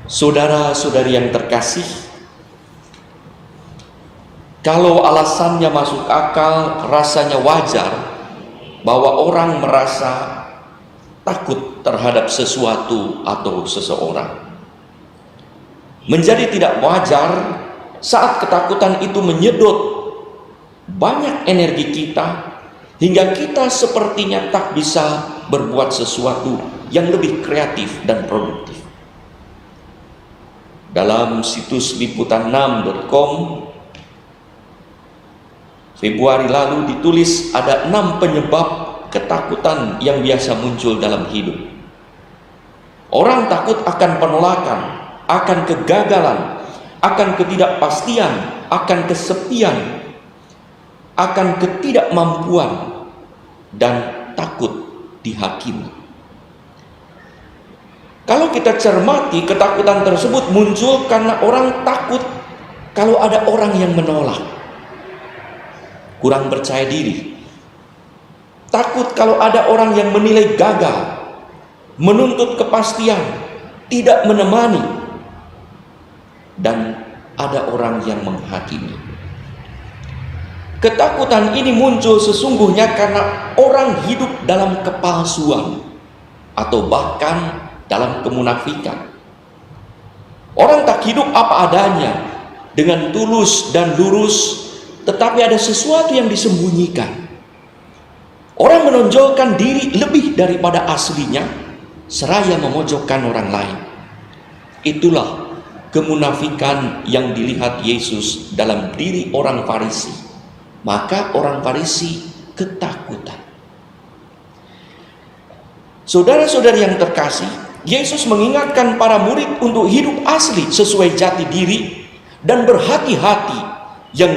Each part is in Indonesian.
Saudara-saudari yang terkasih, kalau alasannya masuk akal, rasanya wajar bahwa orang merasa takut terhadap sesuatu atau seseorang. Menjadi tidak wajar saat ketakutan itu menyedot banyak energi kita, hingga kita sepertinya tak bisa berbuat sesuatu yang lebih kreatif dan produktif. Dalam situs liputan6.com Februari lalu ditulis ada 6 penyebab ketakutan yang biasa muncul dalam hidup. Orang takut akan penolakan, akan kegagalan, akan ketidakpastian, akan kesepian, akan ketidakmampuan, dan takut dihakimi. Kalau kita cermati, ketakutan tersebut muncul karena orang takut kalau ada orang yang menolak, kurang percaya diri, takut kalau ada orang yang menilai gagal, menuntut kepastian, tidak menemani, dan ada orang yang menghakimi. Ketakutan ini muncul sesungguhnya karena orang hidup dalam kepalsuan atau bahkan dalam kemunafikan. Orang tak hidup apa adanya, dengan tulus dan lurus, tetapi ada sesuatu yang disembunyikan. Orang menonjolkan diri lebih daripada aslinya, seraya memojokkan orang lain. Itulah kemunafikan yang dilihat Yesus dalam diri orang Farisi. Maka orang Farisi ketakutan. Saudara-saudari yang terkasih, Yesus mengingatkan para murid untuk hidup asli sesuai jati diri dan berhati-hati yang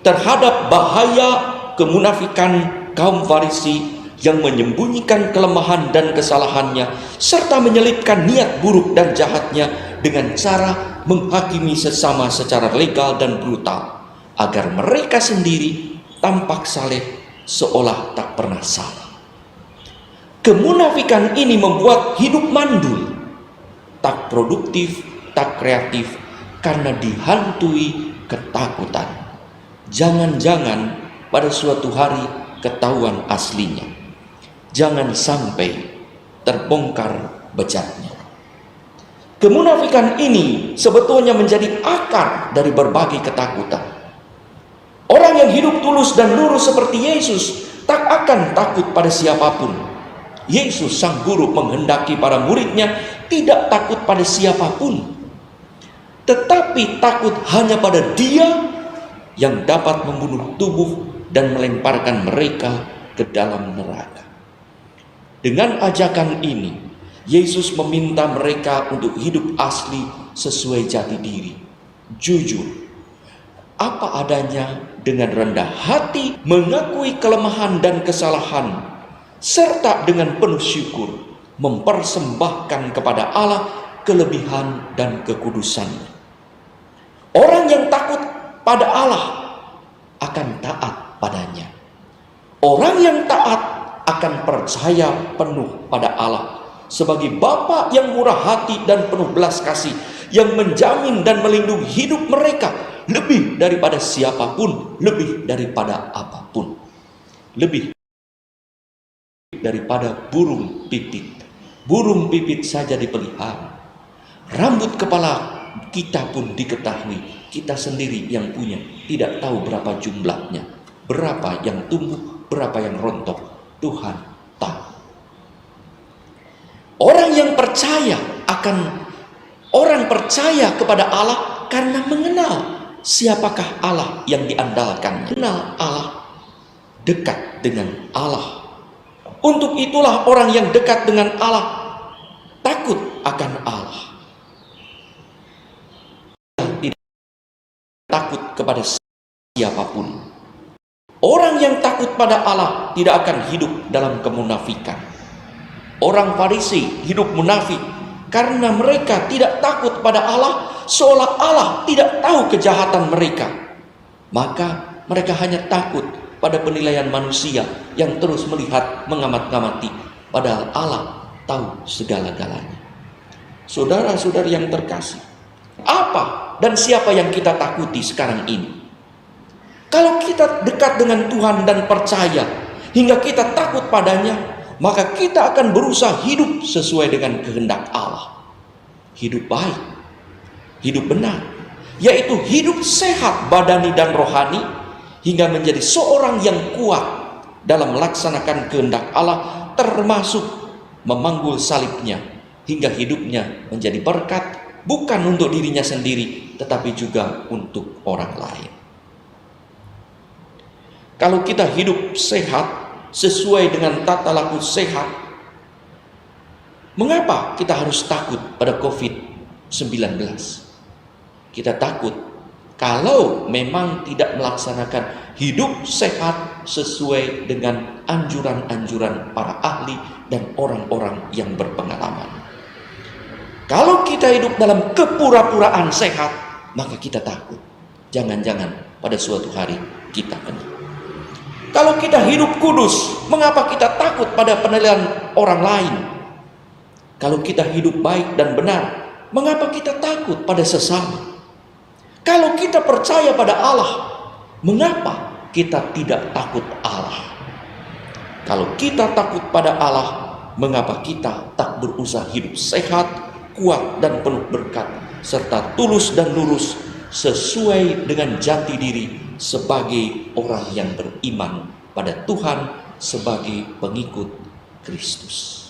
terhadap bahaya kemunafikan kaum Farisi yang menyembunyikan kelemahan dan kesalahannya serta menyelipkan niat buruk dan jahatnya dengan cara menghakimi sesama secara legal dan brutal agar mereka sendiri tampak saleh seolah tak pernah salah. Kemunafikan ini membuat hidup mandul, tak produktif, tak kreatif, karena dihantui ketakutan. Jangan-jangan pada suatu hari ketahuan aslinya. Jangan sampai terbongkar bejatnya. Kemunafikan ini sebetulnya menjadi akar dari berbagai ketakutan. Orang yang hidup tulus dan lurus seperti Yesus tak akan takut pada siapapun. Yesus sang guru menghendaki para muridnya tidak takut pada siapapun, tetapi takut hanya pada Dia yang dapat membunuh tubuh dan melemparkan mereka ke dalam neraka. Dengan ajakan ini, Yesus meminta mereka untuk hidup asli sesuai jati diri, jujur, apa adanya, dengan rendah hati, mengakui kelemahan dan kesalahan, serta dengan penuh syukur mempersembahkan kepada Allah kelebihan dan kekudusannya. Orang yang takut pada Allah akan taat padanya. Orang yang taat akan percaya penuh pada Allah sebagai Bapa yang murah hati dan penuh belas kasih, yang menjamin dan melindungi hidup mereka lebih daripada siapapun, lebih daripada apapun, lebih daripada burung pipit. Burung pipit saja dipelihara, rambut kepala kita pun diketahui, kita sendiri yang punya, tidak tahu berapa jumlahnya, berapa yang tumbuh, berapa yang rontok, Tuhan tahu. Orang yang percaya kepada Allah karena mengenal siapakah Allah yang diandalkannya. Kenal Allah, dekat dengan Allah. Untuk itulah orang yang dekat dengan Allah takut akan Allah. Tidak takut kepada siapapun. Orang yang takut pada Allah tidak akan hidup dalam kemunafikan. Orang Farisi hidup munafik karena mereka tidak takut pada Allah, seolah Allah tidak tahu kejahatan mereka. Maka mereka hanya takut pada penilaian manusia yang terus melihat, mengamat-ngamati, padahal Allah tahu segala-galanya. Saudara-saudari yang terkasih, apa dan siapa yang kita takuti sekarang ini? Kalau kita dekat dengan Tuhan dan percaya hingga kita takut padanya, maka kita akan berusaha hidup sesuai dengan kehendak Allah. Hidup baik, hidup benar, yaitu hidup sehat badani dan rohani, hingga menjadi seorang yang kuat dalam melaksanakan kehendak Allah, termasuk memanggul salibnya, hingga hidupnya menjadi berkat, bukan untuk dirinya sendiri, tetapi juga untuk orang lain. Kalau kita hidup sehat, sesuai dengan tata laku sehat, mengapa kita harus takut pada COVID-19? Kita takut kalau memang tidak melaksanakan hidup sehat sesuai dengan anjuran-anjuran para ahli dan orang-orang yang berpengalaman. Kalau kita hidup dalam kepura-puraan sehat, maka kita takut. Jangan-jangan pada suatu hari kita kena. Kalau kita hidup kudus, mengapa kita takut pada penilaian orang lain? Kalau kita hidup baik dan benar, mengapa kita takut pada sesama? Kalau kita percaya pada Allah, mengapa kita tidak takut Allah? Kalau kita takut pada Allah, mengapa kita tak berusaha hidup sehat, kuat dan penuh berkat, serta tulus dan lurus sesuai dengan jati diri sebagai orang yang beriman pada Tuhan, sebagai pengikut Kristus.